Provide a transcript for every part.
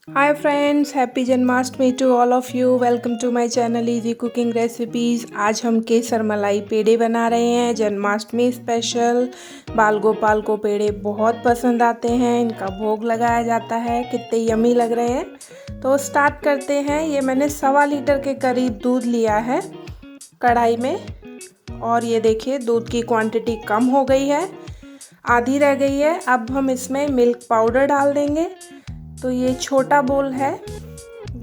Hi friends, happy Janmashtami to all of you. Welcome to my channel easy cooking recipes. आज हम केसर मलाई पेड़े बना रहे हैं जन्माष्टमी स्पेशल। बाल गोपाल को पेड़े बहुत पसंद आते हैं, इनका भोग लगाया जाता है। कितने यमी लग रहे हैं। तो स्टार्ट करते हैं। ये मैंने 1.25 लीटर के करीब दूध लिया है कढ़ाई में, और ये देखिए दूध की क्वांटिटी कम हो गई है, आधी रह गई है। अब हम इसमें मिल्क पाउडर डाल देंगे। तो ये छोटा बोल है,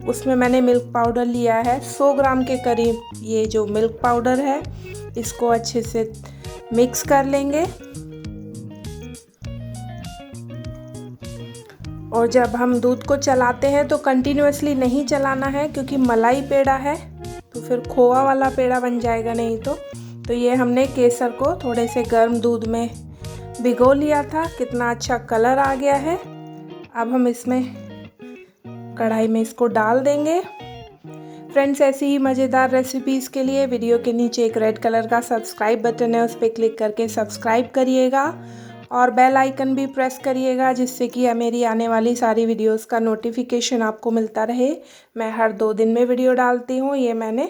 उसमें मैंने मिल्क पाउडर लिया है 100 ग्राम के करीब। ये जो मिल्क पाउडर है इसको अच्छे से मिक्स कर लेंगे। और जब हम दूध को चलाते हैं तो कंटिन्यूअसली नहीं चलाना है, क्योंकि मलाई पेड़ा है तो फिर खोआ वाला पेड़ा बन जाएगा नहीं तो ये हमने केसर को थोड़े से गर्म दूध में भिगो लिया था। कितना अच्छा कलर आ गया है। अब हम इसमें कढ़ाई में इसको डाल देंगे। फ्रेंड्स, ऐसी ही मज़ेदार रेसिपीज़ के लिए वीडियो के नीचे एक रेड कलर का सब्सक्राइब बटन है, उस पर क्लिक करके सब्सक्राइब करिएगा और बेल आइकन भी प्रेस करिएगा, जिससे कि मेरी आने वाली सारी वीडियोस का नोटिफिकेशन आपको मिलता रहे। मैं हर 2 दिन में वीडियो डालती हूँ। ये मैंने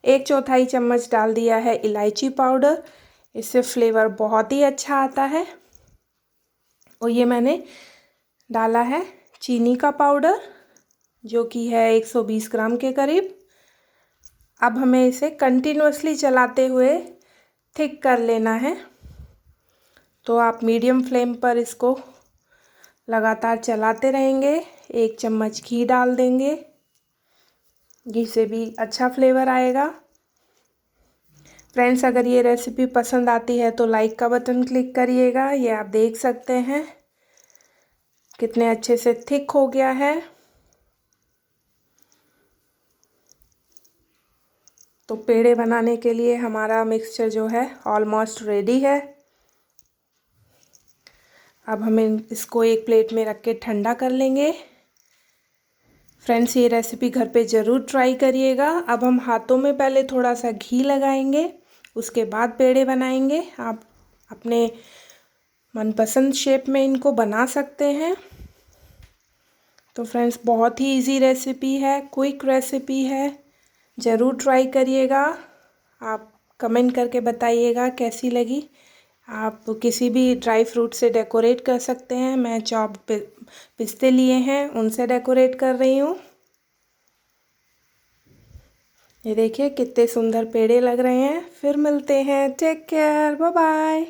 1/4 चम्मच डाल दिया है इलायची पाउडर, इससे फ्लेवर बहुत ही अच्छा आता है। और ये मैंने डाला है चीनी का पाउडर, जो कि है 120 ग्राम के करीब। अब हमें इसे कंटिन्यूअसली चलाते हुए थिक कर लेना है। तो आप मीडियम फ्लेम पर इसको लगातार चलाते रहेंगे। 1 चम्मच घी डाल देंगे, घी से भी अच्छा फ्लेवर आएगा। फ्रेंड्स, अगर ये रेसिपी पसंद आती है तो लाइक का बटन क्लिक करिएगा। ये आप देख सकते हैं कितने अच्छे से थिक हो गया है। तो पेड़े बनाने के लिए हमारा मिक्सचर जो है ऑलमोस्ट रेडी है। अब हमें इसको एक प्लेट में रख के ठंडा कर लेंगे। फ्रेंड्स, ये रेसिपी घर पे ज़रूर ट्राई करिएगा। अब हम हाथों में पहले थोड़ा सा घी लगाएंगे, उसके बाद पेड़े बनाएंगे। आप अपने मनपसंद शेप में इनको बना सकते हैं। तो फ्रेंड्स, बहुत ही इजी रेसिपी है, क्विक रेसिपी है, ज़रूर ट्राई करिएगा। आप कमेंट करके बताइएगा कैसी लगी। आप किसी भी ड्राई फ्रूट से डेकोरेट कर सकते हैं। मैं चॉप्ड पिस्ते लिए हैं, उनसे डेकोरेट कर रही हूँ। ये देखिए कितने सुंदर पेड़े लग रहे हैं। फिर मिलते हैं। Take care, bye bye.